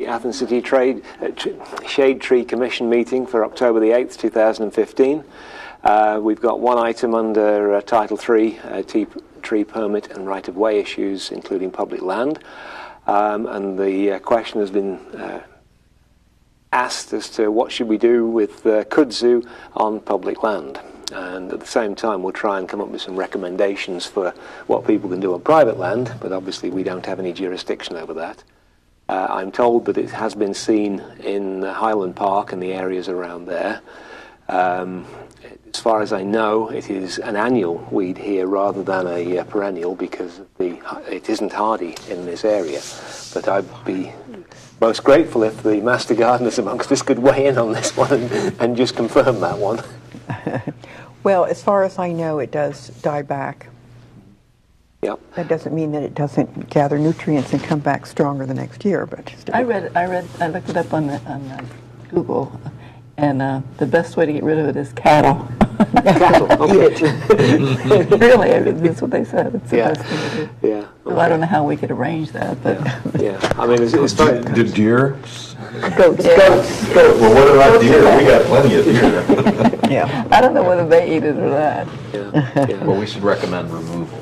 Athens City Shade Tree Commission meeting for October the 8th, 2015. We've got one item under Title 3, tree permit and right-of-way issues, including public land. And the question has been asked as to what should we do with kudzu on public land. And at the same time, we'll try and come up with some recommendations for what people can do on private land, but obviously we don't have any jurisdiction over that. I'm told that it has been seen in Highland Park and the areas around there. As far as I know, it is an annual weed here rather than a perennial, because it isn't hardy in this area. But I'd be most grateful if the master gardeners amongst us could weigh in on this one and just confirm that one. Well, as far as I know, it does die back. Yep. That doesn't mean that it doesn't gather nutrients and come back stronger the next year. But I looked it up on Google, and the best way to get rid of it is cattle. Cattle, okay. Really, I mean, that's what they said. It's the best thing to do. Yeah. Okay. Well, I don't know how we could arrange that, but Yeah. I mean, it's fine. Do deer? goats. Well, what about deer? We got plenty of deer. yeah. I don't know whether they eat it or not. Yeah. Well, we should recommend removal.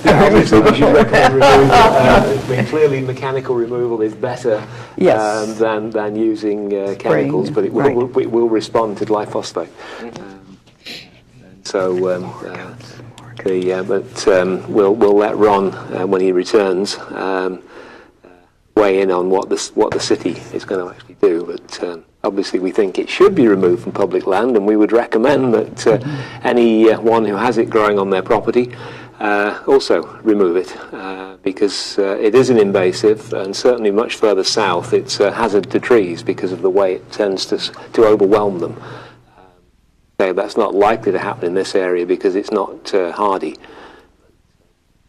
Yeah, obviously we should recommend removal. I mean, clearly, mechanical removal is better Yes. than using chemicals, but it will respond to glyphosate. So, we'll let Ron, when he returns, weigh in on what the city is going to actually do. But obviously, we think it should be removed from public land, and we would recommend that anyone who has it growing on their property also remove it, because it is an invasive, and certainly much further south it's a hazard to trees because of the way it tends to overwhelm them. So that's not likely to happen in this area because it's not hardy.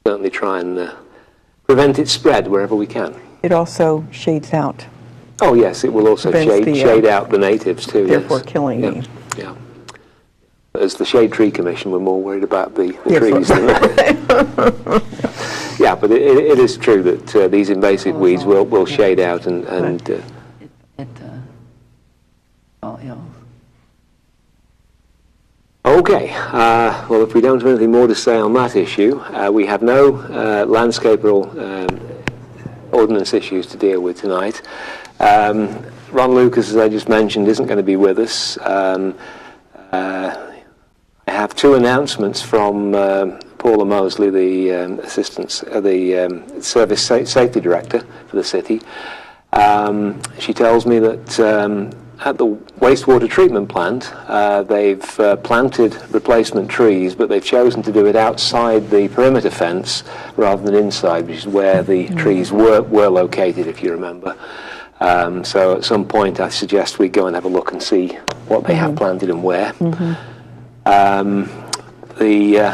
Certainly try and prevent its spread wherever we can. It also shades out. Oh yes, it will also shade out the natives too. Therefore yes. killing them. Yeah. As the Shade Tree Commission, we're more worried about the trees than Yeah, but it is true that these invasive weeds will shade out and Okay, well, if we don't have anything more to say on that issue, we have no landscape or ordnance issues to deal with tonight. Ron Lucas, as I just mentioned, isn't going to be with us. I have two announcements from Paula Mosley, the Service Safety Director for the city. She tells me that at the wastewater treatment plant, they've planted replacement trees, but they've chosen to do it outside the perimeter fence rather than inside, which is where the trees were located, if you remember. So at some point, I suggest we go and have a look and see what they have planted and where. The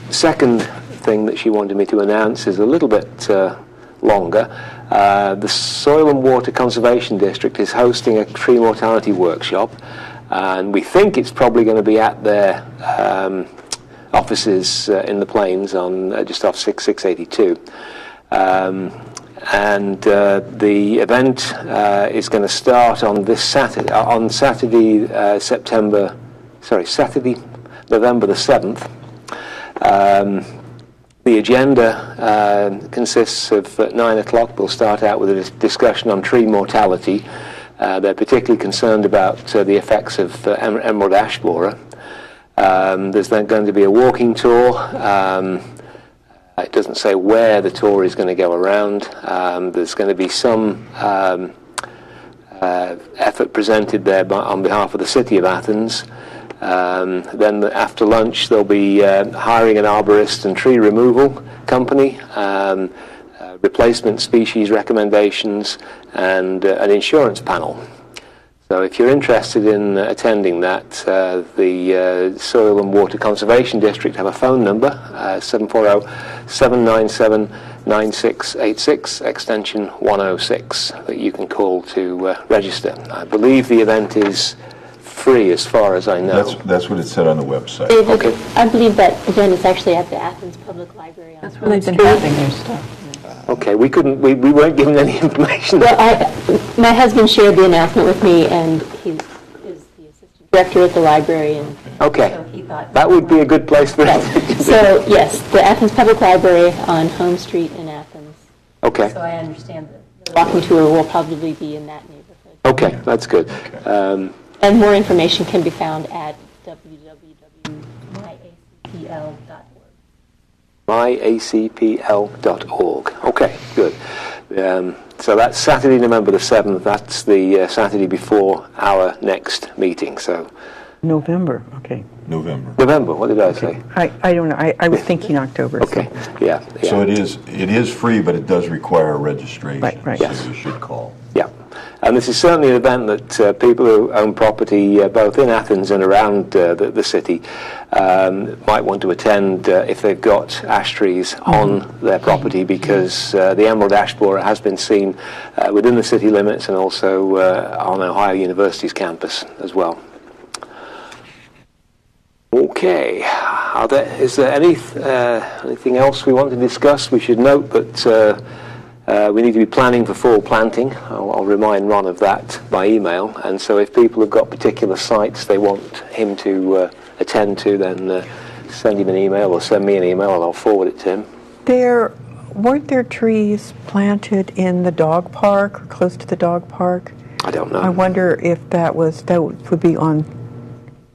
second thing that she wanted me to announce is a little bit longer. The Soil and Water Conservation District is hosting a tree mortality workshop, and we think it's probably going to be at their offices in the Plains on just off 682. And the event is going to start on Saturday, November the 7th. The agenda consists of, at 9 o'clock, we'll start out with a discussion on tree mortality. They're particularly concerned about the effects of emerald ash borer. There's then going to be a walking tour. It doesn't say where the tour is going to go around. There's going to be some effort presented there on behalf of the City of Athens. Then after lunch there'll be hiring an arborist and tree removal company, replacement species recommendations, and an insurance panel. So if you're interested in attending that, the Soil and Water Conservation District have a phone number, 740-797-9686, extension 106, that you can call to register. I believe the event is free as far as I know. That's what it said on the website. David, Okay. I believe that event is actually at the Athens Public Library. That's where they've been having their stuff. Okay, we weren't given any information. Well, my husband shared the announcement with me, and he is the assistant director at the library, and Okay, so he thought that would be a good place for Right. it. So yes, the Athens Public Library on Home Street in Athens. Okay, So I understand that the walking tour will probably be in that neighborhood. okay, that's good. And more information can be found at www.myacpl.org. myacpl.org. Okay, good. So that's Saturday, November the 7th. That's the Saturday before our next meeting. So November, okay. November, what did I say? I don't know, I was thinking October. Okay, yeah. So it is free, but it does require registration. Right. So Yes. you should call. Yeah, and this is certainly an event that people who own property both in Athens and around the city might want to attend if they've got ash trees on their property, because the emerald ash borer has been seen within the city limits and also on Ohio University's campus as well. Okay, is there anything else we want to discuss? We should note that we need to be planning for fall planting. I'll remind Ron of that by email. And so if people have got particular sites they want him to attend to, then send him an email or send me an email and I'll forward it to him. Weren't there trees planted in the dog park or close to the dog park? I don't know. I wonder if that would be on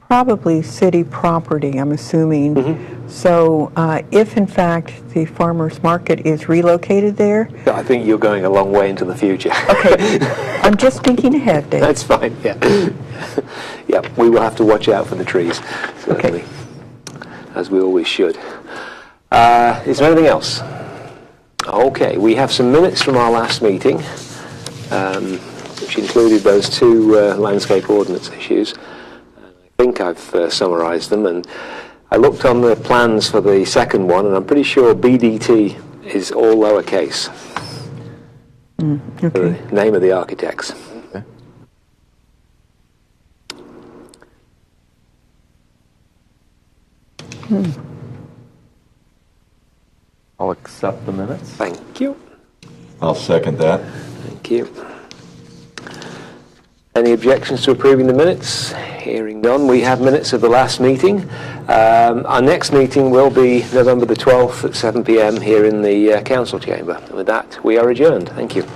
probably city property, I'm assuming. Mm-hmm. So if in fact the farmers market is relocated there. I think you're going a long way into the future. Okay, I'm just thinking ahead, Dave. That's fine, yeah. Yeah, we will have to watch out for the trees, certainly, as we always should. Is there anything else? Okay, we have some minutes from our last meeting, which included those two landscape ordinance issues. I think I've summarised them, and I looked on the plans for the second one, and I'm pretty sure BDT is all lowercase. Okay. The name of the architects. I'll accept the minutes. Thank you. I'll second that. Thank you. Any objections to approving the minutes? Hearing none, we have minutes of the last meeting. Our next meeting will be November the 12th at 7 p.m. here in the council chamber. And with that, we are adjourned. Thank you.